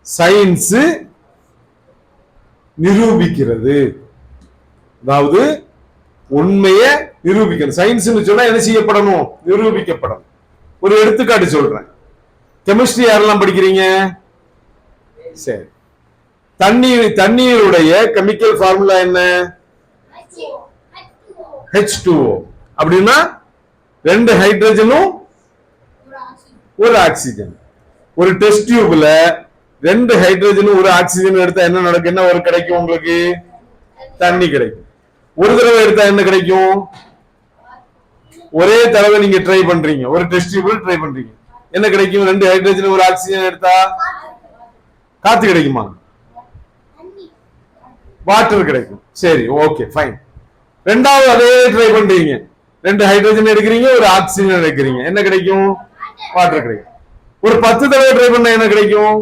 Science நிரூபிக்கிறது. அதாவது உண்மையை நிரூபிக்கணும். சயின்ஸ் சொன்னா என்ன செய்யப்படணும்? நிரூபிக்கப்படணும். ஒரு எடுத்துக்காட்டு சொல்றேன். கெமிஸ்ட்ரி யாரெல்லாம் படிக்கிறீங்க? சரி, தண்ணீருடைய கெமிக்கல் ஃபார்முலா என்ன? H2O. அப்படின்னா 2 ஹைட்ரஜனும் 1 ஆக்சிஜன். ஒரு டெஸ்ட் டியூப்ல 2 ஹைட்ரஜனும் 1 ஆக்சிஜன் எடுத்தா என்ன நடக்கும்? என்ன ஒரு கிடைக்கும் உங்களுக்கு? தண்ணி கிடைக்கும். ஒரு தடவை எடுத்தா என்ன கிடைக்கும்? ஒரே தடவை நீங்க ட்ரை பண்றீங்க, ஒரு டெஸ்ட் டியூப்ல ட்ரை பண்றீங்க, என்ன கிடைக்கும்? 2 ஹைட்ரஜன் 1 ஆக்சிஜன் எடுத்தா காத்து கிடைக்குமா? வாட்டர் கிடைக்கும். சரி, ஓகே, ஃபைன். ரெண்டாவது அதே ட்ரை பண்றீங்க, 2 ஹைட்ரஜன் எடுக்கிறீங்க, 1 ஆக்சிஜன் எடுக்கிறீங்க, என்ன கிடைக்கும்? வாட்டர் கிடைக்கும். ஒரு 10 தடவை ட்ரை பண்ண என்ன கிடைக்கும்?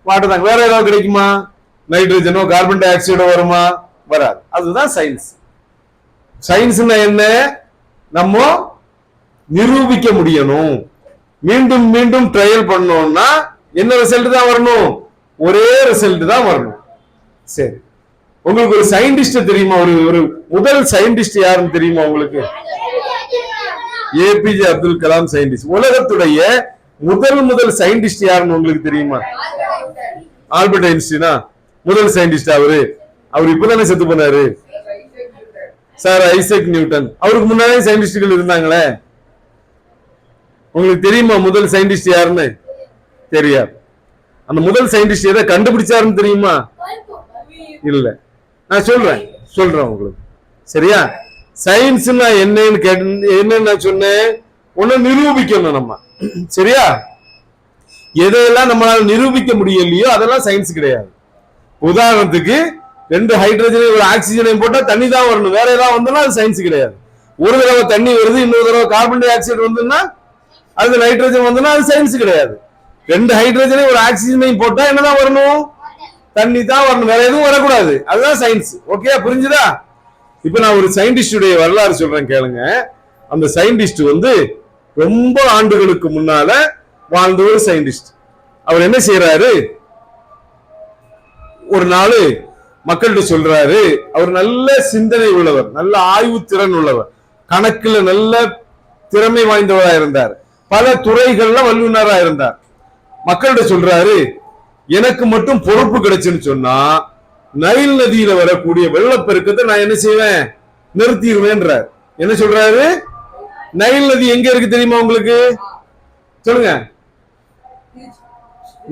வாட்டர் தான். வேற ஏதாவது கிடைக்குமா? நைட்ரஜனோ கார்பன் டை ஆக்சைடோ வருமா? வராது. அதுதான் சயின்ஸ். சயின்ஸ்னா என்ன? நம்ம நிரூபிக்க முடியணும். மீண்டும் மீண்டும் ட்ரையல் பண்ணோம்னா என்ன ரிசல்ட் தான் வரணும்? ஒரே ரிசல்ட் தான் வரணும். சரி, உங்களுக்கு ஒரு சயின்டிஸ்ட் தெரியுமா? ஒரு முதல் சயின்டிஸ்ட் யாருன்னு தெரியுமா உங்களுக்கு? APJ Abdul Kalam scientist. உலகத்துடைய முதல் சயின்டிஸ்ட் யாருன்னு உங்களுக்கு தெரியுமா? ஆல்பர்ட் ஐன்ஸ்டீனா முதல் சயின்டிஸ்ட். அவர் இப்பதானே செத்து போனாரு. Sir Isaac Newton. அவருக்கு முன்னாடி சயின்டிஸ்டுகள் இருந்தாங்களே. உங்களுக்கு தெரியுமா முதல் சயின்டிஸ்ட் யாருன்னு? தெரியாது. அந்த முதல் சயின்டிஸ்ட் எதை கண்டுபிடிச்சாருன்னு தெரியுமா? இல்ல. நான் சொல்றேன் உங்களுக்கு. சரியா? சயின்ஸ்னா என்னன்னு என்ன நான் சொன்னேன்? ஒண்ணு நிரூபிக்கணும் நம்ம. சரியா? எதையெல்லாம் நம்மளால நிரூபிக்க முடியலையோ அதெல்லாம் சயின்ஸ் கிடையாது. உதாரணத்துக்கு 2 ஹைட்ரஜனையும் 1 ஆக்சிஜனையும் போட்டா தண்ணி தான் வரணும், வேற ஏதாவது வந்தோம்னா அது சயின்ஸ் கிடையாது. ஒரு தடவை தண்ணி வருது, இன்னொரு தடவை கார்பன் டை ஆக்சைடு வந்துன்னா அது நைட்ரஜன் வந்துன்னா அது சயின்ஸ் கிடையாது. 2 ஹைட்ரஜனையும் 1 ஆக்சிஜனையும் போட்டா என்னதான் வரணும்? தண்ணி தான் வரணும், வேற எதுவும் வரக்கூடாது. அதுதான் சயின்ஸ். ஓகே, புரிஞ்சுதா? இப்ப நான் ஒரு சயின்டிஸ்டுடைய வரலாறு சொல்றேன், கேளுங்க. அந்த சயின்டிஸ்ட் ரொம்ப ஆண்டுகளுக்கு முன்னால வாழ்ந்த ஒரு சயின்டிஸ்ட். அவர் என்ன செய்யறாரு? ஒரு நாள் மக்கள்கிட்ட சொல்றாரு, அவர் நல்ல சிந்தனை உள்ளவர், நல்ல ஆய்வு திறன் உள்ளவர், கணக்குல நல்ல திறமை வாய்ந்தவரா இருந்தார், பல துறைகள்ல வல்லுநரா இருந்தார். மக்கள்கிட்ட சொல்றாரு, எனக்கு மட்டும் பொறுப்பு கிடைச்சுன்னு சொன்னா நைல் நதியில வரக்கூடிய வெள்ளப்பெருக்கத்தை நான் என்ன செய்வேன்? நிறுத்திடுவேன்றார். என்ன சொல்றாரு? நைல் நதி எங்க இருக்கு தெரியுமா உங்களுக்கு? சொல்லுங்க.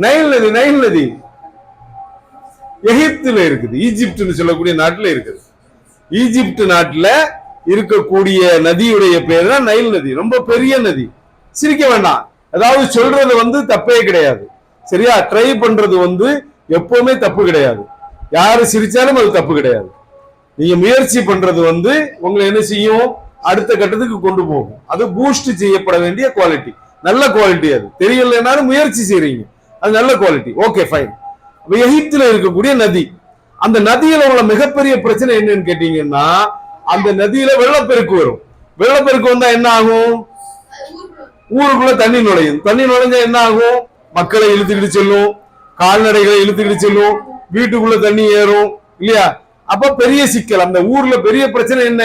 நைல் நதி எகிப்துல இருக்குது, ஈஜிப்ட்னு சொல்லக்கூடிய நாட்டுல இருக்குது. ஈஜிப்ட் நாட்டுல இருக்கக்கூடிய நதியுடைய பேர் தான் நைல் நதி. ரொம்ப பெரிய நதி. சிரிக்க வேண்டாம், அதாவது சொல்றது தப்பே கிடையாது. சரியா? ட்ரை பண்றது எப்பவுமே தப்பு கிடையாது. யாரு சிரிச்சாலும் அது தப்பு கிடையாது. நீங்க முயற்சி பண்றது உங்களை என்ன செய்யும்? அடுத்த கட்டத்துக்கு கொண்டு போகும். அது பூஸ்ட் செய்யப்பட வேண்டிய குவாலிட்டி, நல்ல குவாலிட்டி. அது தெரியலனாலும் முயற்சி செய்றீங்க, அது நல்ல குவாலிட்டி. Okay, fine. எகிப்துல இருக்கக்கூடிய நதி, அந்த நதியில உள்ள மிகப்பெரிய பிரச்சனை என்னன்னு கேட்டீங்கன்னா, அந்த நதியில வெள்ளப்பெருக்கு வரும். வெள்ளப்பெருக்கு வந்தா என்ன ஆகும்? ஊருக்குள்ள தண்ணி நுழையும். தண்ணி நுழைஞ்சா என்ன ஆகும்? மக்களை இழுத்துக்கிட்டு செல்லும், கால்நடைகளை இழுத்துக்கிட்டு செல்லும், வீட்டுக்குள்ள தண்ணி ஏறும் இல்லையா? அப்ப பெரிய சிக்கல். அந்த ஊர்ல பெரிய பிரச்சனை என்ன?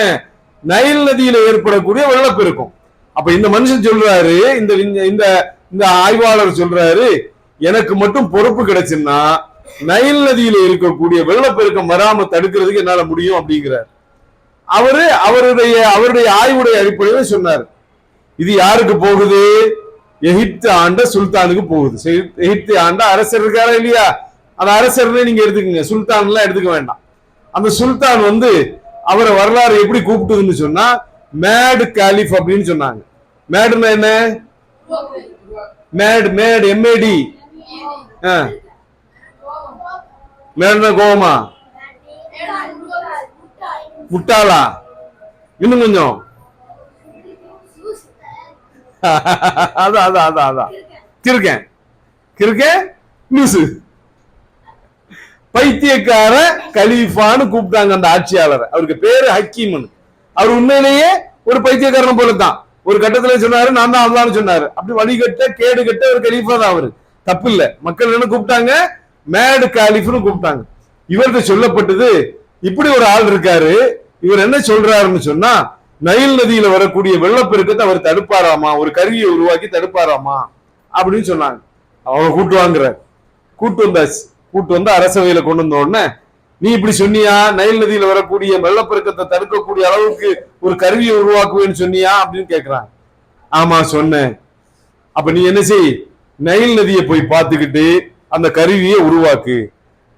நைல் நதியில ஏற்படக்கூடிய வெள்ளப்பெருக்கும். அப்ப இந்த மனுஷன் சொல்றாரு, இந்த ஆய்வாளர் சொல்றாரு, எனக்கு மட்டும் பொறுப்பு கிடைச்சுன்னா நைல் நதியில இருக்கக்கூடிய வெள்ளப்பெருக்கம் வராம தடுக்கிறதுக்கு என்னால முடியும் அப்படிங்கிறார். அவருடைய ஆய்வுடைய அடிப்படையில் சொன்னார். இது யாருக்கு போகுது? எகிப்து ஆண்ட சுல்தானுக்கு போகுது. எகிப்து ஆண்ட அரசர் இருக்காரா இல்லையா? அந்த அரசர்னே நீங்க எடுத்துக்கங்க, சுல்தான் எல்லாம் எடுத்துக்க வேண்டாம். அந்த சுல்தான் அவரை வரலாறு எப்படி கூப்பிட்டுதுன்னு சொன்னா மேட் காலிஃப் அப்படின்னு சொன்னாங்க. மேடுன்னா என்ன? Mat MAT. மேடுனா கோவமா? முட்டாளா? இன்னும் கொஞ்சம் அதான் கிறுக்கேன் நியூஸ். பைத்தியக்கார கலீஃபான்னு கூப்பிட்டாங்க அந்த ஆட்சியாளர். அவருக்கு பேரு ஹக்கீம்னு. அவர் உண்மையிலேயே ஒரு பைத்தியக்காரன் போலதான். ஒரு கட்டத்துல சொன்னாரு, நான் தான் அல்லான்னு சொன்னாரு. அப்படி வழிகட்ட கேடு கட்ட ஒரு கலீஃபா தான் அவரு. தப்பு இல்ல. மக்கள் என்ன கூப்பிட்டாங்க? மேடு காலிஃப்னு கூப்பிட்டாங்க. இவர்கிட்ட சொல்லப்பட்டது இப்படி ஒரு ஆள் இருக்காரு, இவர் என்ன சொல்றாருன்னு சொன்னா, நைல் நதியில வரக்கூடிய வெள்ளப்பெருக்கத்தை அவர் தடுப்பாராமா, ஒரு கருவியை உருவாக்கி தடுப்பாராமா அப்படின்னு சொன்னாங்க. அவங்க கூட்டு வாங்குறாரு. கூட்டு வந்தாச்சு. கூட்டு வந்து அரசவையில கொண்டு வந்த உடனே, நீ இப்படி சொன்னியா, நைல் நதியில வரக்கூடிய வெள்ளப்பெருக்கத்தை தடுக்கக்கூடிய அளவுக்கு ஒரு கருவியை உருவாக்குவேன்னு சொன்னியா அப்படின்னு கேட்கிறாங்க. ஆமா சொன்னேன். அப்ப நீ என்ன செய், நைல் நதியை போய் பார்த்துக்கிட்டு அந்த கருவியை உருவாக்கு.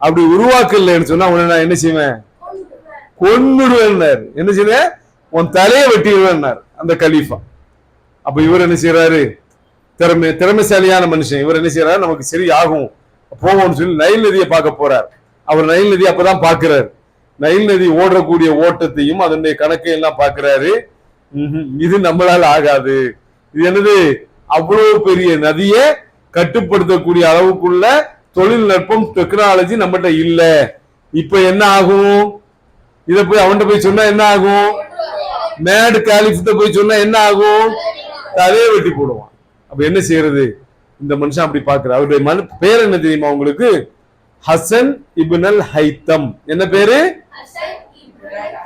அப்படி உருவாக்கலன்னு சொன்னா உடனே நான் என்ன செய்வேன்? கொன்னுடுவேன். என்ன செய்வேன்? உன் தலையை வெட்டிடுவேன் அந்த கலீஃபா. அப்ப இவர் என்ன செய்யறாரு? திறமைசாலியான மனுஷன். இவர் என்ன செய்யறாரு? நமக்கு சரி ஆகும் போவோம்னு சொல்லி நைல் நதியை பார்க்க போறார். அவர் நைல் நதி அப்பதான் பாக்குறாரு. நைல் நதி ஓடக்கூடிய ஓட்டத்தையும் அதனுடைய கணக்கையும் எல்லாம் பாக்குறாரு. இது நம்மளால ஆகாது. இது என்னது? அவ்வளவு பெரிய நதியை கட்டுப்படுத்தக்கூடிய அளவுக்குள்ள தொழில்நுட்பம் டெக்னாலஜி நம்மகிட்ட இல்ல. இப்ப என்ன ஆகும்? இத போய் அவன்கிட்ட போய் சொன்னா என்ன ஆகும்? மேடு காலிஃப்ட போய் சொன்னா என்ன ஆகும்? தலையை வெட்டி போடுவான். அப்ப என்ன செய்யறது? இந்த மனுஷன் அப்படி பாக்குற. அவருடைய பேர் என்ன தெரியுமா உங்களுக்கு? ஹசன் இப்னு அல் ஹைத்தம். என்ன பேரு?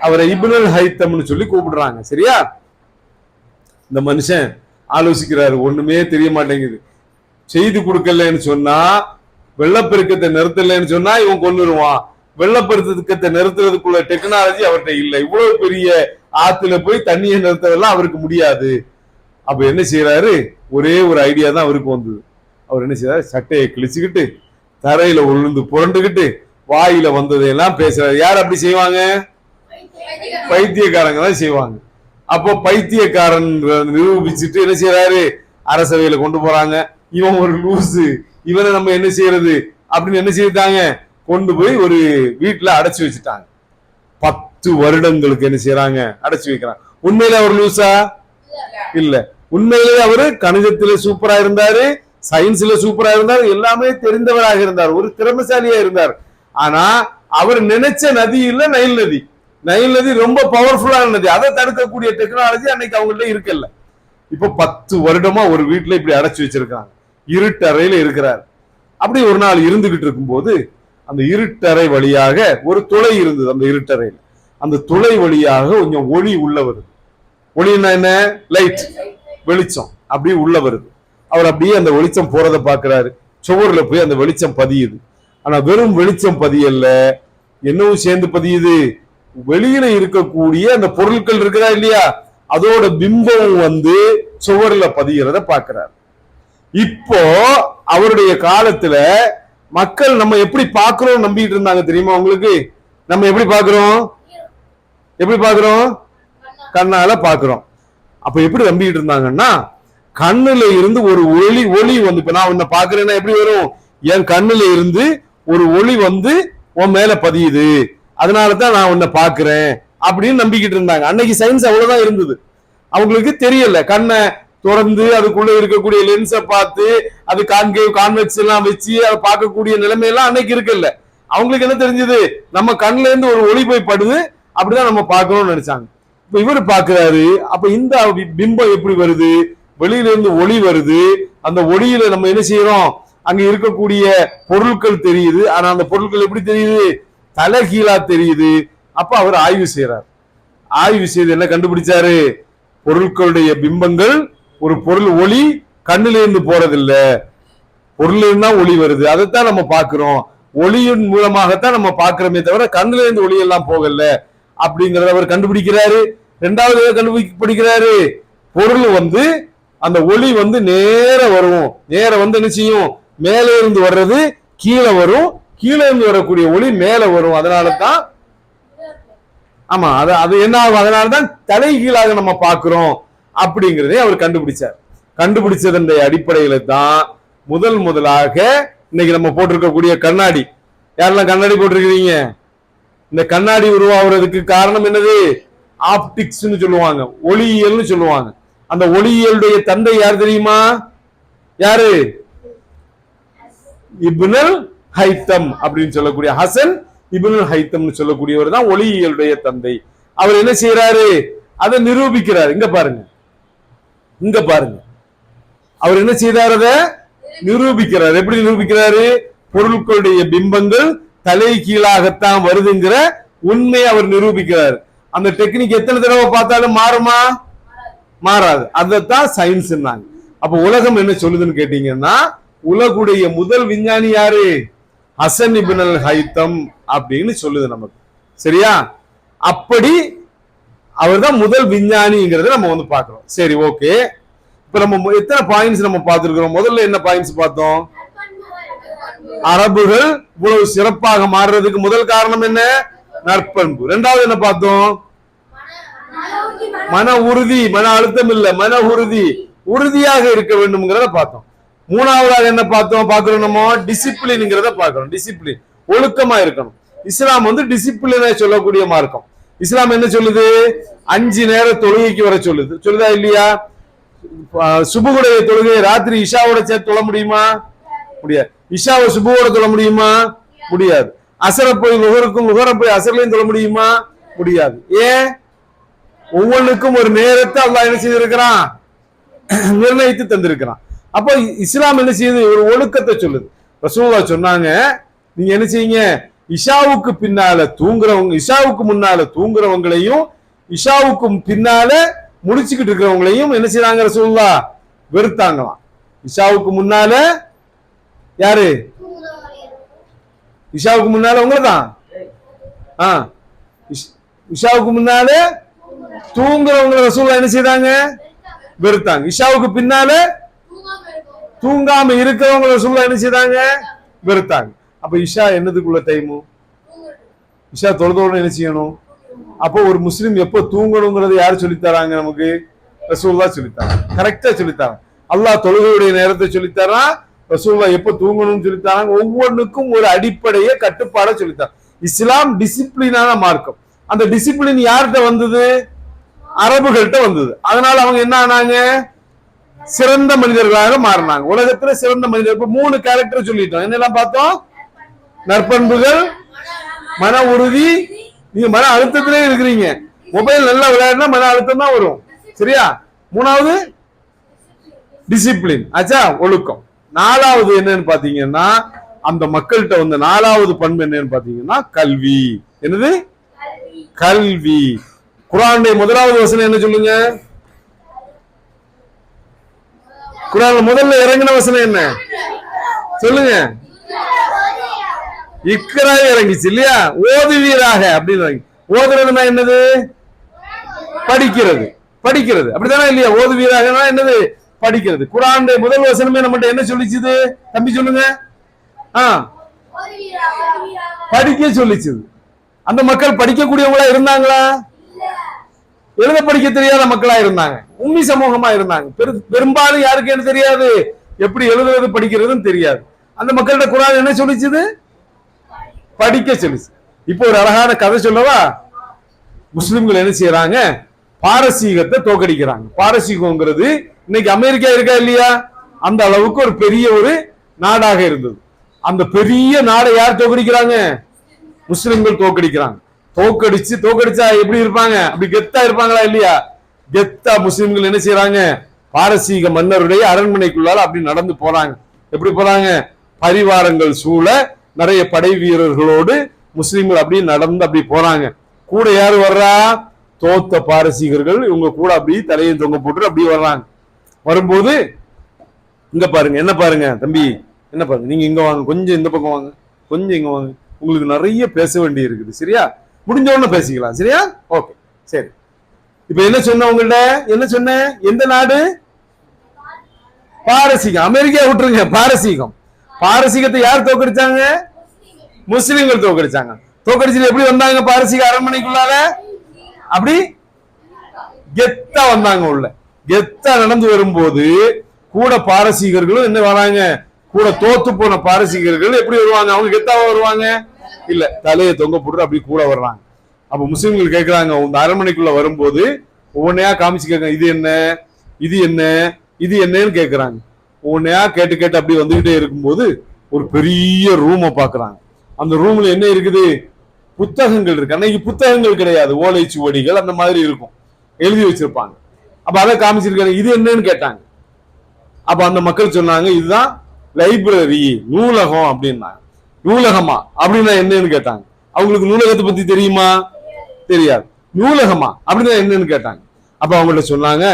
அவரை இப்னு அல் ஹைத்தம்னு சொல்லி கூப்பிடுறாங்க. சரியா? இந்த மனுஷன் ஆலோசிக்கிறாரு. ஒண்ணுமே தெரிய மாட்டேங்குது. செய்தி கொடுக்கலன்னு சொன்னா, வெள்ளப்பெருக்கத்தை நிறுத்தலன்னு சொன்னா இவன் கொன்னுருவான். வெள்ளப்பெருக்கத்தை நிறுத்துறதுக்குள்ள டெக்னாலஜி அவர்கிட்ட இல்லை. இவ்வளவு பெரிய ஆத்துல போய் தண்ணியை நிறுத்ததெல்லாம் அவருக்கு முடியாது. அப்ப என்ன செய்யறாரு? ஒரே ஒரு ஐடியா தான் அவருக்கு வந்தது. அவர் என்ன செய்யறாரு? சட்டையை கிழிச்சுக்கிட்டு தரையில உளுந்து புரண்டுகிட்டு வாயில வந்ததையெல்லாம் பேசுறாரு. யார் அப்படி செய்வாங்க? பைத்தியக்காரங்க தான் செய்வாங்க. அப்போ பைத்தியக்காரன் நிரூபிச்சுட்டு என்ன செய்யறாரு? அரசவையில கொண்டு போறாங்க. இவன் ஒரு லூசு, இவனை நம்ம என்ன செய்யறது அப்படின்னு என்ன செய்தாங்க? கொண்டு போய் ஒரு வீட்டுல அடைச்சு வச்சுட்டாங்க. 10 வருடங்களுக்கு என்ன செய்யறாங்க? அடைச்சு வைக்கிறாங்க. உண்மையில அவர் லூசா? இல்ல. உண்மையிலேயே அவரு கணிதத்துல சூப்பரா இருந்தாரு, சயின்ஸ்ல சூப்பரா இருந்தார், எல்லாமே தெரிந்தவராக இருந்தார், ஒரு திறமைசாலியா இருந்தார். ஆனா அவர் நினைச்ச நதி இல்ல நைல் நதி. நைல் நதி ரொம்ப பவர்ஃபுல்லான நதி. அதை தடுக்கக்கூடிய டெக்னாலஜி அன்னைக்கு அவங்கள்ட்ட இருக்கல. இப்ப 10 வருடமா ஒரு வீட்டுல இப்படி அடைச்சு வச்சிருக்காங்க. இருட்டறையில இருக்கிறார். அப்படி ஒரு நாள் இருந்துகிட்டு இருக்கும்போது அந்த இருட்டறை வழியாக ஒரு துளை இருந்தது. அந்த இருட்டறையில் அந்த துளை வழியாக கொஞ்சம் ஒளி உள்ள வருது. ஒளின்னா என்ன? லைட், வெளிச்சம் அப்படி உள்ள வருது. அவர் அப்படியே அந்த வெளிச்சம் போறதை பாக்குறாரு. சுவர்ல போய் அந்த வெளிச்சம் பதியுது. ஆனா வெறும் வெளிச்சம் பதியல்ல, என்னவும் சேர்ந்து பதியுது. வெளியில இருக்கக்கூடிய அந்த பொருட்கள் இருக்கிறா இல்லையா, அதோட பிம்பம் வந்து சுவர்ல பதிகிறத பாக்குறாரு. இப்போ அவருடைய காலத்துல மக்கள் நம்ம எப்படி பாக்குறோம் நம்பிட்டு இருந்தாங்க தெரியுமா உங்களுக்கு? நம்ம எப்படி பாக்குறோம்? எப்படி பாக்குறோம்? கண்ணால பாக்குறோம். அப்ப எப்படி நம்பிட்டு இருந்தாங்கன்னா, கண்ணுல இருந்து ஒரு ஒளி வந்து, இப்ப நான் உன்னை பாக்குறேன்னா எப்படி வரும்? என் கண்ணுல இருந்து ஒரு ஒளி வந்து உன் மேல பதியுது, அதனாலதான் நான் உன்னை பாக்குறேன் அப்படின்னு நம்பிக்கிட்டு இருந்தாங்க. அன்னைக்கு சயின்ஸ் அவ்வளவுதான் இருந்தது. அவங்களுக்கு தெரியல. கண்ணை திறந்து அதுக்குள்ள இருக்கக்கூடிய லென்ஸை பார்த்து அது கான்கேவ் கான்வெக்ஸ் எல்லாம் வச்சு அதை பார்க்கக்கூடிய நிலைமையெல்லாம் அன்னைக்கு இருக்குல்ல. அவங்களுக்கு என்ன தெரிஞ்சது? நம்ம கண்ணுல இருந்து ஒரு ஒளி போய் படுது, அப்படிதான் நம்ம பார்க்கணும்னு நினைச்சாங்க. இப்ப இவர் பாக்குறாரு. அப்ப இந்த பிம்பம் எப்படி வருது? வெளியில இருந்து ஒளி வருது. அந்த ஒளியில நம்ம என்ன செய்யறோம்? அங்க இருக்கக்கூடிய பொருட்கள் தெரியுது. ஆனா அந்த பொருட்கள் எப்படி தெரியுது? தலைகீழா தெரியுது. அப்ப அவர் ஆய்வு செய்யறார். ஆய்வு செய்து என்ன கண்டுபிடிச்சாரு? பொருட்களுடைய பிம்பங்கள், ஒரு பொருள் ஒளி கண்ணுல இருந்து போறதில்ல, பொருள் இருந்தா ஒளி வருது, அதைத்தான் நம்ம பாக்குறோம். ஒளியின் மூலமாகத்தான் நம்ம பாக்குறோமே தவிர கண்ணுல இருந்து ஒளி எல்லாம் போகல அப்படிங்கறத அவர் கண்டுபிடிக்கிறாரு. இரண்டாவது கண்டுபிடிக்கிறாரு, பொருள் வந்து அந்த ஒளி வந்து நேர வரும். நேர வந்து என்ன செய்யும்? மேலே இருந்து வர்றது கீழே வரும், கீழே இருந்து வரக்கூடிய ஒளி மேல வரும். அதனாலதான் ஆமா அது என்ன ஆகும்? அதனாலதான் தலை கீழாக நம்ம பாக்குறோம் அப்படிங்கிறதே அவர் கண்டுபிடிச்சார். கண்டுபிடிச்சதன் அடிப்படையில தான் முதலாக இன்னைக்கு நம்ம போட்டிருக்கக்கூடிய கண்ணாடி. யாரெல்லாம் கண்ணாடி போட்டிருக்கிறீங்க? இந்த கண்ணாடி உருவாகிறதுக்கு காரணம் என்னது? ஆப்டிக்ஸ் சொல்லுவாங்க, ஒளியியல்னு சொல்லுவாங்க. அந்த ஒளியியலுடைய தந்தை யார் தெரியுமா? யாரு? இப்னு அல் ஹைத்தம் அப்படின்னு சொல்லக்கூடிய ஹசன் இப்னு அல் ஹைத்தம் சொல்லக்கூடியவர் தான் ஒளியியலுடைய தந்தை. அவர் என்ன செய்யறாரு? அதை நிரூபிக்கிறார். இங்க பாருங்க, இங்க பாருங்க. அவர் என்ன செய்தார்? அதை நிரூபிக்கிறார். எப்படி நிரூபிக்கிறாரு? பொருட்களுடைய பிம்பங்கள் தலை கீழாகத்தான் வருதுங்கிற உண்மையை அவர் நிரூபிக்கிறார். அந்த டெக்னிக் எத்தனை தடவை பார்த்தாலும் மாறுமா? மாறாது. அதைத்தான் சயின்ஸ். அப்ப உலகம் என்ன சொல்லுதுன்னு கேட்டீங்கன்னா, உலகுடைய முதல் விஞ்ஞானி யாரு? ஹசன் இப்னு அல் ஹைத்தம் அப்படின்னு சொல்லுது நமக்கு. சரியா? அப்படி அவர் தான் முதல் விஞ்ஞானிங்கிறத நம்ம வந்து பாக்குறோம். சரி, ஓகே. இப்ப நம்ம எத்தனை பாயிண்ட்ஸ் நம்ம பார்த்திருக்கிறோம்? முதல்ல என்ன பாயிண்ட்ஸ் பார்த்தோம்? அரபுகள் இவ்வளவு சிறப்பாக மாறுறதுக்கு முதல் காரணம் என்ன? நற்பண்பு. இரண்டாவது என்ன பார்த்தோம்? மன உறுதி. மன அழுத்தம் இல்ல, மன உறுதி. உறுதியாக இருக்க வேண்டும்ங்கிறத பார்த்தோம். மூணாவதாக என்ன பார்த்தோம்? பார்க்கிறோம் நம்ம டிசிப்ளின்ங்கிறத பார்க்கிறோம். டிசிப்ளின், ஒழுக்கமா இருக்கணும். இஸ்லாம் வந்து டிசிப்ளினை சொல்லக்கூடிய மார்க்கம். இஸ்லாம் என்ன சொல்லுது? 5 நேர தொழுகைக்கு வர சொல்லுது. சொல்லுதா இல்லையா? சுபுகுடைய தொழுகை ராத்திரி இஷாவோட சேர்த்து தொழ முடியுமா? முடியாது. இஷாவை சுபுவோட தொழ முடியுமா? முடியாது. அசர போய் லுஹருக்கும், லுஹர போய் அசர்லையும் தொழ முடியுமா? முடியாது. ஏன்? ஒவ்வொன்றுக்கும் ஒரு நேரத்தை அல்லாஹ் என்ன செய்திருக்கிறான்? நிர்ணயித்து தந்திருக்கிறான். அப்போ இஸ்லாம் என்ன செய்யுது? ஒரு ஒழுக்கத்தை சொல்லுது. ரசூலுல்லாஹ் சொன்னாங்க, நீங்க என்ன செய்யுங்க, இஷாவுக்கு பின்னால தூங்குறவங்க, இஷாவுக்கு முன்னால தூங்குறவங்களையும் இஷாவுக்கு பின்னால முடிச்சுக்கிட்டு இருக்கிறவங்களையும் என்ன செய்யறாங்க? ரசூலுல்லாஹ் வெறுத்தாங்களாம். இஷாவுக்கு முன்னால யாரு? இஷாவுக்கு முன்னால உங்களதான். இஷாவுக்கு முன்னால தூங்குறவங்க ரசூலுல்லாஹ் என்ன செய்தாங்க? வெறுத்தாங்க. இஷாவுக்கு பின்னால தூங்காம இருக்கிறவங்க ரசூலுல்லாஹ் என்ன செய்தாங்க? வெறுத்தாங்க. அப்ப இஷா என்னதுக்குள்ள டைமு? இஷா தொழுதோட என்ன செய்யணும்? அப்போ ஒரு முஸ்லிம் எப்ப தூங்கணுங்கிறது யாரு சொல்லித்தராங்க நமக்கு? ரசூலுல்லாஹ் சொல்லித்தராங்க. கரெக்டா சொல்லித்தராங்க. அல்லாஹ் தொழுகையுடைய நேரத்தை சொல்லித்தரான், ரசூலுல்லாஹ் எப்ப தூங்கணும்னு சொல்லித்தராங்க. ஒவ்வொன்றுக்கும் ஒரு அடிப்படையை கட்டுப்பாட சொல்லித்தராங்க. இஸ்லாம் டிசிப்ளினான மார்க்கம். அந்த டிசிப்ளின் யார்கிட்ட வந்தது? அரபுகள்கிட்ட வந்தது. அதனால அவங்க என்ன ஆனாங்க? சிறந்த மனிதர்களாக மாறினாங்க. உலகத்துல சிறந்த மனிதர். இப்ப 3 கேரக்டர் சொல்லிட்டோம். என்னெல்லாம் பார்த்தோம்? நற்பண்புகள், மன உறுதி. நீங்க மன அழுத்தத்திலே இருக்கிறீங்க, மொபைல் நல்லா விளையாடுனா மன அழுத்தம் தான் வரும். சரியா? மூணாவது டிசிப்ளின். ஆச்சா? ஒழுக்கம். நாலாவது என்னன்னு பாத்தீங்கன்னா, அந்த மக்கள்கிட்ட வந்து 4வது பண்பு என்னன்னு பாத்தீங்கன்னா கல்வி. என்னது? கல்வி. குர்ஆனுடைய 1வது வசனம் என்ன சொல்லுங்க? குர்ஆன்ல முதல்ல இறங்கின வசனம் என்ன சொல்லுங்க? இக்ரா இறங்கிச்சு இல்லையா? ஓதுவீராக அப்படின்னு. ஓதுறதுனா என்னது? படிக்கிறது. படிக்கிறது அப்படித்தானே இல்லையா? ஓதுவீராகனா என்னது? படிக்கிறது. குர்ஆனுடைய முதல் வசனமே நம்மகிட்ட என்ன சொல்லிச்சுது? தம்பி சொல்லுங்க. படிக்க சொல்லிச்சுது. அந்த மக்கள் படிக்கக்கூடியவங்களா இருந்தாங்களா? எழுத படிக்க தெரியாத மக்களா இருந்தாங்க, உம்மி சமூகமா இருந்தாங்க. பெரும்பாலும் யாருக்கு என்ன தெரியாது? எப்படி எழுதுறது படிக்கிறதுன்னு தெரியாது. அந்த மக்கள்கிட்ட குர்ஆன் என்ன சொல்லிச்சுது? படிக்க சொல்லிச்சு. இப்போ ஒரு அழகான கதை சொல்லவா? முஸ்லிம்கள் என்ன செய்யறாங்க? பாரசீகத்தை தோக்கடிக்கிறாங்க. பாரசீகம்ங்கிறது இன்னைக்கு அமெரிக்கா இருக்கா இல்லையா? அந்த அளவுக்கு ஒரு பெரிய ஒரு நாடாக இருந்தது. அந்த பெரிய நாடை யார் தோக்கடிக்கிறாங்க? முஸ்லிம்கள் தோக்கடிக்கிறாங்க. தோக்கடிச்சா எப்படி இருப்பாங்க? அப்படி கெத்தா இருப்பாங்களா இல்லையா? கெத்தா முஸ்லிம்கள் என்ன செய்யறாங்க? பாரசீக மன்னருடைய அரண்மனைக்குள்ளால அப்படி நடந்து போறாங்க. எப்படி போறாங்க? பரிவாரங்கள் சூழ நிறைய படை வீரர்களோடு முஸ்லிம்கள் அப்படி நடந்து அப்படி போறாங்க. கூட யாரு வர்றா? தோத்த பாரசீகர்கள் இவங்க கூட அப்படி தலையை தொங்க போட்டு அப்படி வர்றாங்க. வரும்போது இங்க பாருங்க, என்ன பாருங்க தம்பி, என்ன பாருங்க, நீங்க இங்க வாங்க, கொஞ்சம் இந்த பக்கம் வாங்க, கொஞ்சம் இங்க வாங்க. உங்களுக்கு நிறைய பேச வேண்டி இருக்குது. சரியா? முடிஞ்ச உடனே பேசிக்கலாம். சரியா? ஓகே, சரி. இப்ப என்ன சொன்ன உங்கள்ட்ட? என்ன சொன்ன? எந்த நாடு? பாரசீகம். அமெரிக்கா விட்டுருங்க, பாரசீகம். பாரசீகத்தை யார் தோக்கடிச்சாங்க? முஸ்லிம்கள் தோக்கடிச்சாங்க. தோக்கடிச்சு எப்படி வந்தாங்க பாரசீக அரண்மனைக்குள்ளால? அப்படி கெத்தா வந்தாங்க. உள்ள கெத்தா நடந்து வரும்போது கூட பாரசீகர்களும் என்ன வராங்க? கூட தோத்து போன பாரசீகர்கள் எப்படி வருவாங்க? அவங்க கெத்தாவா வருவாங்க? இல்ல, தலையை தொங்க போட்டு அப்படி கூட வர்றாங்க. அப்ப முஸ்லிம்கள் கேட்கிறாங்க, உங்க அரண்மனைக்குள்ள வரும்போது ஒவ்வொன்னையா காமிச்சு கேட்க, இது என்ன, இது என்ன, இது என்னன்னு கேட்கிறாங்க. ஒவ்வொன்னையா கேட்டு கேட்டு அப்படி வந்துகிட்டே இருக்கும்போது ஒரு பெரிய ரூமை பாக்குறாங்க. அந்த ரூம்ல என்ன இருக்குது? புத்தகங்கள் இருக்கு. அன்னைக்கு புத்தகங்கள் கிடையாது, ஓலைச்சுவடிகள் அந்த மாதிரி இருக்கும், எழுதி வச்சிருப்பாங்க. அப்ப அதை காமிச்சிருக்காங்க. இது என்னன்னு கேட்டாங்க. அப்ப அந்த மக்கள் சொன்னாங்க, இதுதான் லைப்ரரி, நூலகம் அப்படின்னா. நூலகமா அப்படின்னா என்னன்னு கேட்டாங்க. அவங்களுக்கு நூலகத்தை பத்தி தெரியுமா? தெரியாது. நூலகமா அப்படின்னா என்னன்னு கேட்டாங்க. அப்ப அவங்கள்ட்ட சொன்னாங்க,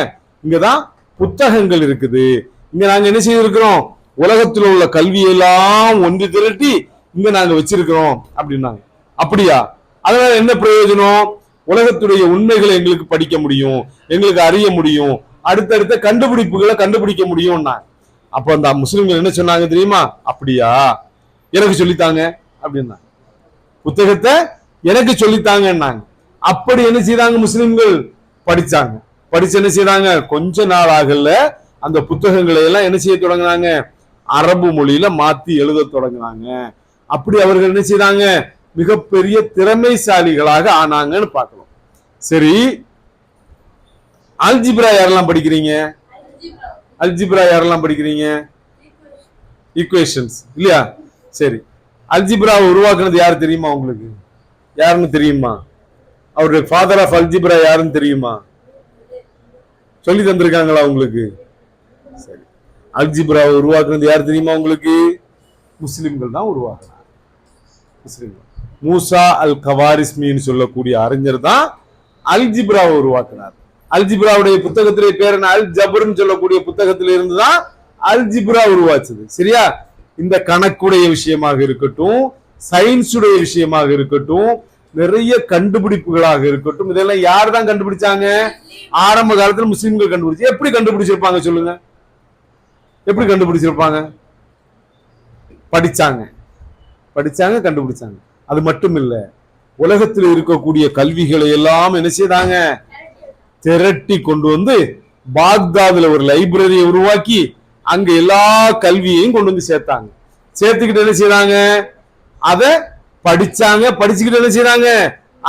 இங்கதான் புத்தகங்கள் இருக்குது, இங்க நாங்க என்ன செய்திருக்கிறோம், உலகத்தில் உள்ள கல்வியெல்லாம் ஒன்று திரட்டி இங்க நாங்க வச்சிருக்கிறோம் அப்படின்னாங்க. அப்படியா? அதனால என்ன பிரயோஜனம்? உலகத்துடைய உண்மைகளை எங்களுக்கு படிக்க முடியும், எங்களுக்கு அறிய முடியும், அடுத்தடுத்த கண்டுபிடிப்புகளை கண்டுபிடிக்க முடியும்னா. அப்ப அந்த முஸ்லிம்கள் என்ன சொன்னாங்க தெரியுமா? அப்படியா, எனக்கு சொல்லித்தாங்க அப்படின்னா. புத்தகத்தை எனக்கு சொல்லித்தாங்கன்னாங்க. அப்படி என்ன செய்தாங்க முஸ்லிம்கள்? படிச்சாங்க. படிச்சு என்ன செய்தாங்க? கொஞ்ச நாள் ஆகல அந்த புத்தகங்களை எல்லாம் என்ன செய்ய தொடங்கினாங்க? அரபு மொழியில மாத்தி எழுத தொடங்கினாங்க. அப்படி அவர்கள் என்ன செய்தாங்க? மிகப்பெரிய திறமைசாலிகளாக ஆனாங்கன்னு பார்க்கணும். சரி, அல்ஜிப்ரா யாரெல்லாம் படிக்கிறீங்க? அல்ஜிப்ரா யாரெல்லாம் படிக்கிறீங்க? ஈக்குவேஷன்ஸ் இல்லையா? சரி, அல்ஜிப்ராவை உருவாக்குனது யாரு தெரியுமா உங்களுக்கு? யாருன்னு தெரியுமா? அவருடைய ஃபாதர் ஆஃப் அல்ஜிப்ரா யாருன்னு தெரியுமா? சொல்லி தந்திருக்காங்களா உங்களுக்கு? சரி, அல்ஜிப்ராவை உருவாக்குனது யார் தெரியுமா உங்களுக்கு? முஸ்லிம்கள் தான் உருவாக்குனாங்க. முஸ்லிம்கள். மூசா அல் கவாரிஸ்மின்னு சொல்லக்கூடிய அறிஞர் தான் அல்ஜிப்ராவை உருவாக்கினார். அல்ஜிப்ராவுடைய புத்தகத்திலே பேர் என்ன? அல் ஜபர்னு சொல்லக்கூடிய புத்தகத்தில இருந்துதான் அல்ஜிப்ரா உருவாச்சது. சரியா? இந்த கணக்குடைய விஷயமாக இருக்கட்டும், சயின்ஸுடைய விஷயமாக இருக்கட்டும், நிறைய கண்டுபிடிப்புகளாக இருக்கட்டும், இதெல்லாம் யார் தான் கண்டுபிடிச்சாங்க? ஆரம்ப காலத்துல முஸ்லிம்கள் கண்டுபிடிச்சு. எப்படி கண்டுபிடிச்சிருப்பாங்க சொல்லுங்க? எப்படி கண்டுபிடிச்சிருப்பாங்க? படிச்சாங்க, படிச்சாங்க, கண்டுபிடிச்சாங்க. அது மட்டும் இல்ல, உலகத்தில் இருக்கக்கூடிய கல்விகளை எல்லாம் என்ன செய்தாங்க? திரட்டி கொண்டு வந்து பாக்தாதுல ஒரு லைப்ரரியை உருவாக்கி அங்க எல்லா கல்வியையும் கொண்டு வந்து சேர்த்தாங்க. சேர்த்துக்கிட்டு என்ன செய்றாங்க? அத படிச்சாங்க. படிச்சுக்கிட்டு என்ன செய்றாங்க?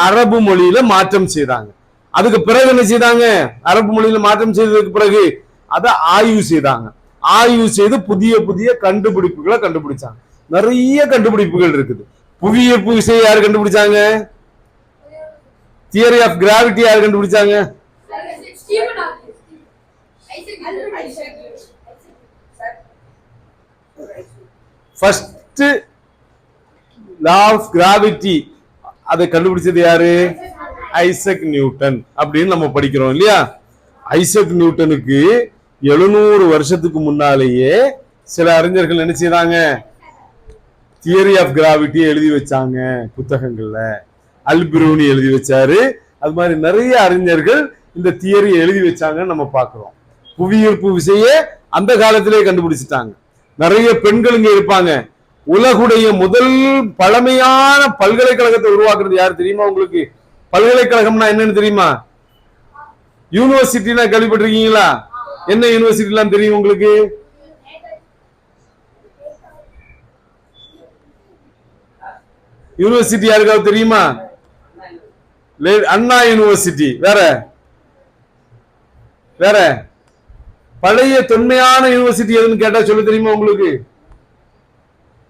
அரபு மொழியில மாற்றம் செய்தாங்க. அதுக்கு பிறகு என்ன செய்தாங்க? அரபு மொழியில மாற்றம் செய்ததுக்கு பிறகு அதை ஆய்வு செய்தாங்க. ஆய்வு செய்து புதிய புதிய கண்டுபிடிப்புகளை கண்டுபிடிச்சாங்க. நிறைய கண்டுபிடிப்புகள் இருக்குது. புவியீர்ப்பு விசையை யார் கண்டுபிடிச்சாங்க? தியரி ஆஃப் கிராவிட்டி யார் கண்டுபிடிச்சாங்க? ஃபர்ஸ்ட் லா ஆஃப் கிராவிட்டி அதை கண்டுபிடிச்சது யாரு? ஐசக் நியூட்டன் அப்படின்னு நம்ம படிக்கிறோம் இல்லையா? ஐசக் நியூட்டனுக்கு 700 வருஷத்துக்கு முன்னாலேயே சில அறிஞர்கள் என்ன செய்றாங்க? தியரி ஆஃப் கிராவிட்டி எழுதி வச்சாங்க புத்தகங்கள்ல. அல்பிரூனி எழுதி வச்சாரு. அது மாதிரி நிறைய அறிஞர்கள் இந்த தியரி எழுதி வச்சாங்கன்னு நம்ம பார்க்கிறோம். புவியீர்ப்பு விசையை அந்த காலத்திலே கண்டுபிடிச்சிட்டாங்க. நிறைய பெண்கள் இங்க இருப்பாங்க. உலகுடைய முதல் பழமையான பல்கலைக்கழகத்தை உருவாக்குறது யார் தெரியுமா உங்களுக்கு? பல்கலைக்கழகம்னா என்னன்னு தெரியுமா? யூனிவர்சிட்டினா கேள்விப்பட்டிருக்கீங்களா? என்ன யூனிவர்சிட்டி எல்லாம் தெரியும் உங்களுக்கு? யூனிவர்சிட்டி யாருக்காவது தெரியுமா? அண்ணா யூனிவர்சிட்டி. வேற வேற பழைய தொன்மையான யூனிவர்சிட்டி எதுன்னு கேட்டா சொல்ல தெரியுமா உங்களுக்கு?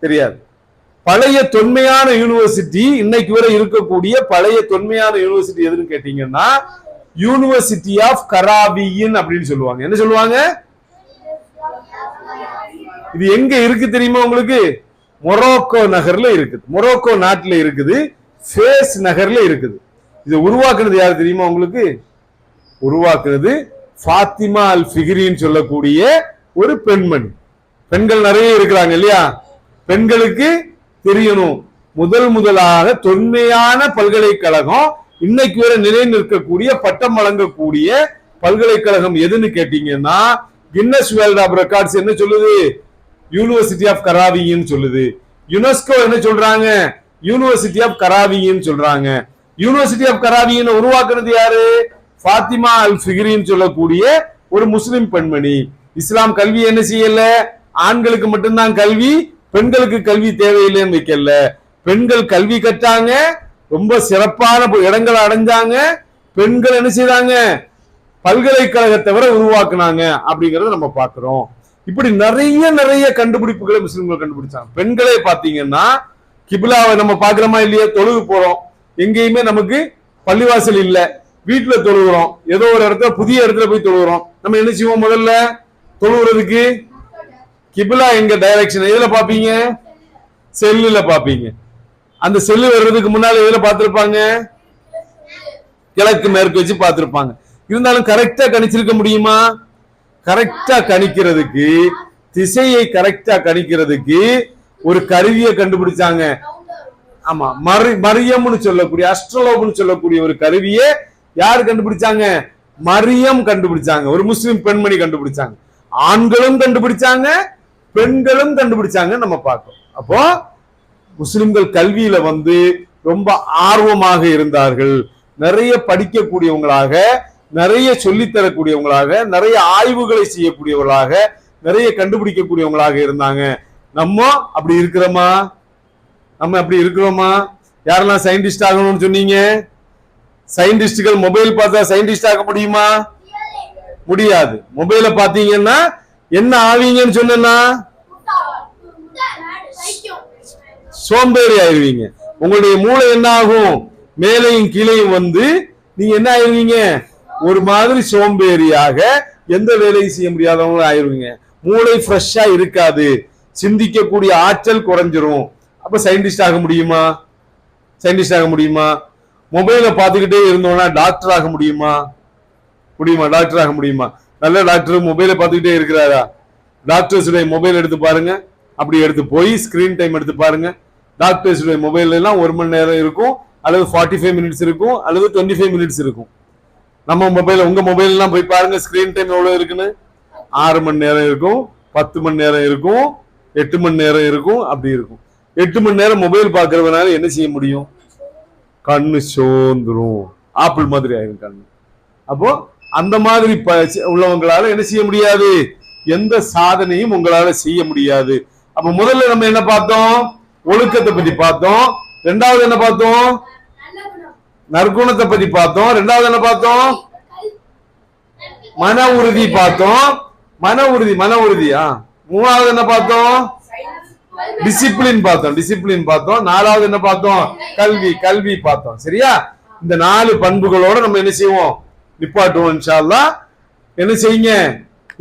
தெரியாது. பழைய தொன்மையான யூனிவர்சிட்டி, இன்னைக்கு வரை இருக்கக்கூடிய பழைய தொன்மையான யூனிவர்சிட்டி எதுன்னு கேட்டீங்கன்னா யூனிவர்சிட்டி ஆஃப் கராவியின் அப்படின்னு சொல்லுவாங்க. என்ன சொல்லுவாங்க? இது எங்க இருக்கு தெரியுமா உங்களுக்கு? மொரோக்கோ நகர்ல இருக்குது. மொரோக்கோ நாட்டில் இருக்குது. ஃபேஸ் நகர்ல இருக்குது. இதை உருவாக்குனது யாரு தெரியுமா உங்களுக்கு? உருவாக்குனது ஃபாத்திமா அல் ஃபிஹ்ரின்னு சொல்லக்கூடிய ஒரு பெண்மணி. பெண்கள் நிறைய இருக்கிறாங்க இல்லையா? பெண்களுக்கு தெரியணும், முதலாக தொன்மையான பல்கலைக்கழகம், இன்னைக்கு வரை நிலை நிற்கக்கூடிய பட்டம் வழங்கக்கூடிய பல்கலைக்கழகம் எதுன்னு கேட்டீங்கன்னா கின்னஸ் வேர்ல்ட் ஆஃப் ரெக்கார்ட்ஸ் என்ன சொல்லுது? யூனிவர்சிட்டி ஆஃப் கராவின்னு சொல்லுது. யுனெஸ்கோ என்ன சொல்றாங்க? யூனிவர்சிட்டி ஆஃப் கராவின்னு சொல்றாங்க. யூனிவர்சிட்டி ஆஃப் கராவின்னு உருவாக்குறது யாரு? ஃபாத்திமா அல் ஃபிஹ்ரின்னு சொல்லக்கூடிய ஒரு முஸ்லிம் பெண்மணி. இஸ்லாம் கல்வி என்ன செய்யல? ஆண்களுக்கு மட்டும்தான் கல்வி, பெண்களுக்கு கல்வி தேவையில்லைன்னு வைக்கல. பெண்கள் கல்வி கற்றாங்க, ரொம்ப சிறப்பான இடங்களை அடைஞ்சாங்க. பெண்கள் என்ன செய்தாங்க? பல்கலைக்கழகத்தை வரை உருவாக்குனாங்க அப்படிங்கறத நம்ம பார்க்கிறோம். இப்படி நிறைய கண்டுபிடிப்புகளை முஸ்லிம்கள் கண்டுபிடிச்சாங்க. பெண்களே பாத்தீங்கன்னா கிபிலாவை நம்ம பாக்குறோமா இல்லையா? தொழுகு போறோம், எங்கேயுமே நமக்கு பள்ளிவாசல் இல்ல, வீட்டுல தொழுகிறோம். ஏதோ ஒரு இடத்துல புதிய இடத்துல போய் தொழுகிறோம். நம்ம என்ன செய்வோம்? முதல்ல தொழுகிறதுக்கு கிபிலா எங்க டைரக்ஷன் எதுல பாப்பீங்க? செல்லுல பாப்பீங்க. அந்த செல்லு வர்றதுக்கு முன்னால எதுல பார்த்திருப்பாங்க? கிழக்கு மேற்கு வச்சு பார்த்திருப்பாங்க. இருந்தாலும் கரெக்டா கணிச்சிருக்க முடியுமா? கரெக்டா கணிக்கிறதுக்கு, திசையை கரெக்டா கணிக்கிறதுக்கு ஒரு கருவியை கண்டுபிடிச்சாங்க. ஆமா, மரியம்னு சொல்லக்கூடிய, அஸ்ட்ரோலோப்னு சொல்லக்கூடிய ஒரு கருவியை யாரு கண்டுபிடிச்சாங்க? மரியம் கண்டுபிடிச்சாங்க. ஒரு முஸ்லிம் பெண்மணி கண்டுபிடிச்சாங்க. ஆண்களும் கண்டுபிடிச்சாங்க, பெண்களும் கண்டுபிடிச்சாங்க. நம்ம பார்த்தோம். அப்போ முஸ்லிம்கள் கல்வியில வந்து ரொம்ப ஆர்வமாக இருந்தார்கள். நிறைய படிக்கக்கூடியவங்களாக, நிறைய சொல்லித்தரக்கூடியவங்களாக, நிறைய ஆய்வுகளை செய்யக்கூடியவர்களாக, நிறைய கண்டுபிடிக்கக்கூடியவங்களாக இருந்தாங்க. நம்ம அப்படி இருக்கிறோமா? நம்ம அப்படி இருக்கிறோமா? யாரெல்லாம் சயின்டிஸ்ட் ஆகணும்னு சொன்னீங்க? சயின்டிஸ்டுகள் மொபைல் பார்த்தா சயின்டிஸ்ட் ஆக முடியுமா? முடியாது. மொபைல பாத்தீங்கன்னா என்ன ஆவீங்கன்னு சொன்னா சோம்பேறி ஆயிருவீங்க. உங்களுடைய மூளை என்ன ஆகும்? மேலையும் கீழையும் வந்து நீங்க என்ன ஆயிருவீங்க? ஒரு மாதிரி சோம்பேறியாக எந்த வேலையும் செய்ய முடியாதவங்களும் ஆயிருவீங்க. மூளை ஃப்ரெஷ்ஷா இருக்காது, சிந்திக்கக்கூடிய ஆற்றல் குறைஞ்சிரும். அப்ப சயின்டிஸ்ட் ஆக முடியுமா? சயின்டிஸ்ட் ஆக முடியுமா? மொபைலை பார்த்துக்கிட்டே இருந்தோம்னா டாக்டர் ஆக முடியுமா? முடியுமா? டாக்டர் ஆக முடியுமா? நல்ல டாக்டர் மொபைலை பார்த்துக்கிட்டே இருக்கிறாரா? டாக்டர்ஸுடைய மொபைல் எடுத்து பாருங்க, அப்படி எடுத்து போய் ஸ்கிரீன் டைம் எடுத்து பாருங்க. டாக்டர்ஸுடைய மொபைல் எல்லாம் 1 மணி நேரம் இருக்கும், அல்லது 45 மினிட்ஸ் இருக்கும், அல்லது 25 மினிட்ஸ் இருக்கும். நம்ம மொபைல், உங்க மொபைல் எல்லாம் போய் பாருங்க, ஸ்கிரீன் டைம் எவ்வளவு இருக்குன்னு. 6 மணி நேரம் இருக்கும், 10 மணி நேரம் இருக்கும், 8 மணி நேரம் இருக்கும், அப்படி இருக்கும். 8 மணி நேரம் மொபைல் பாக்குறதுனால என்ன செய்ய முடியும்? கண்ணு சோர்ந்துரும், ஆப்பிள் மாதிரி ஆயிரும் கண்ணு. அப்போ அந்த மாதிரி உள்ளவங்களால என்ன செய்ய முடியாது? எந்த சாதனையும் உங்களால செய்ய முடியாது. அப்ப முதல்ல நம்ம என்ன பார்த்தோம்? ஒழுக்கத்தை பத்தி பார்த்தோம். ரெண்டாவது என்ன பார்த்தோம்? நற்குணத்தை பத்தி பார்த்தோம். ரெண்டாவது என்ன பார்த்தோம்? மன உறுதி பார்த்தோம். மன உறுதியா. மூணாவது என்ன பார்த்தோம்? டிசிப்ளின் பார்த்தோம். டிசிப்ளின் பார்த்தோம். நாலாவது என்ன பார்த்தோம்? கல்வி பார்த்தோம். சரியா? இந்த 4 பண்புகளோட நம்ம என்ன செய்வோம்? நிப்பாட்டுவோம் இன்ஷா அல்லாஹ். என்ன செய்யுங்க?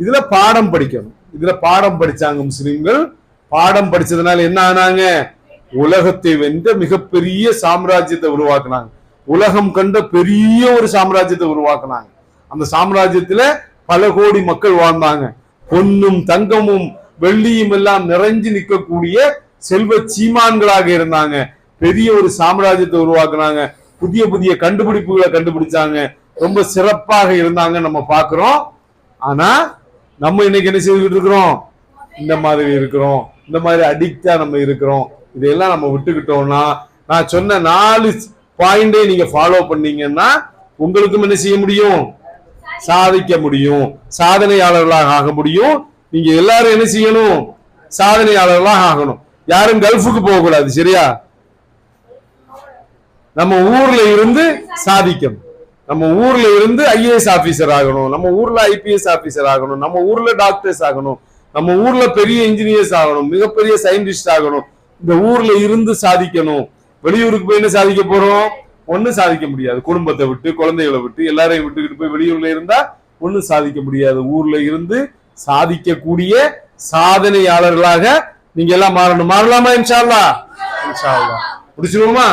இதுல பாடம் படிக்கணும். இதுல பாடம் படிச்சாங்க முஸ்லிம்கள். பாடம் படிச்சதுனால என்ன ஆனாங்க? உலகத்தை வென்ற மிகப்பெரிய சாம்ராஜ்யத்தை உருவாக்குனாங்க. உலகம் கண்ட பெரிய ஒரு சாம்ராஜ்யத்தை உருவாக்குனாங்க. அந்த சாம்ராஜ்யத்துல பல கோடி மக்கள் வாழ்ந்தாங்க. பொன்னும் தங்கமும் வெள்ளியும் எல்லாம் நிறைஞ்சு நிற்கக்கூடிய செல்வ சீமான்களாக இருந்தாங்க. பெரிய ஒரு சாம்ராஜ்யத்தை உருவாக்குனாங்க. புதிய புதிய கண்டுபிடிப்புகளை கண்டுபிடிச்சாங்க. ரொம்ப சிறப்பாக இருந்தாங்க, நம்ம பாக்குறோம். ஆனா நம்ம இன்னைக்கு என்ன செய்துட்டு இருக்கிறோம்? இந்த மாதிரி இருக்கிறோம், இந்த மாதிரி அடிக்டா நம்ம இருக்கிறோம். இதையெல்லாம் நம்ம விட்டுக்கிட்டோம்னா, நான் சொன்ன 4 பாயிண்டை நீங்க ஃபாலோ பண்ணீங்கன்னா உங்களுக்கும் என்ன செய்ய முடியும்? சாதிக்க முடியும், சாதனையாளர்களாக ஆக முடியும். நீங்க எல்லாரும் என்ன செய்யணும்? சாதனையாளர்களாக ஆகணும். யாரும் கல்ஃபுக்கு போக கூடாது. சரியா? நம்ம ஊர்ல இருந்து சாதிக்கணும். நம்ம ஊர்ல இருந்து ஐஏஎஸ் ஆபீசர் ஆகணும், நம்ம ஊர்ல ஐபிஎஸ் ஆபீசர் ஆகணும், நம்ம ஊர்ல டாக்டர்ஸ் ஆகணும், நம்ம ஊர்ல பெரிய இன்ஜினியர்ஸ் ஆகணும், மிகப்பெரிய சயின்டிஸ்ட் ஆகணும். இந்த ஊர்ல இருந்து சாதிக்கணும். வெளியூருக்கு போய் என்ன சாதிக்க போறோம்? ஒன்னும் சாதிக்க முடியாது. குடும்பத்தை விட்டு, குழந்தைகளை விட்டு, எல்லாரையும் விட்டுக்கிட்டு போய் வெளியூர்ல இருந்தா ஒன்னும் சாதிக்க முடியாது. ஊர்ல இருந்து சாதிக்கக்கூடிய சாதனையாளர்களாக நீங்க எல்லாம் மாறணும். மாறலாமா? இன்ஷா அல்லாஹ். இன்ஷா அல்லாஹ். முடிச்சிருவோமா?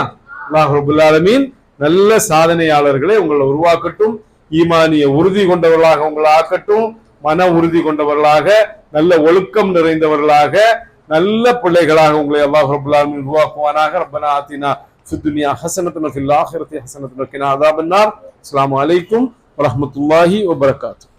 அல்லாஹ் ரப்பல் ஆலமீன் நல்ல சாதனையாளர்களை உங்களை உருவாக்கட்டும். ஈமானிய உறுதி கொண்டவர்களாக உங்களை ஆக்கட்டும். மன உறுதி கொண்டவர்களாக, நல்ல ஒழுக்கம் நிறைந்தவர்களாக, நல்ல பிள்ளைகளாக உங்களை அல்லாஹ் ரப்பல் ஆலமீன் உருவாக்குவானாக. ரப்பனா ஆத்தினா ஃபித் துன்யா ஹஸனத்தன் வ ஃபில் ஆখিরাতি ஹஸனத்தன் வ கினா அஸாபன்னார். அஸ்ஸலாமு அலைக்கும் வ ரஹ்மத்துல்லாஹி வ பரகாத்துஹு.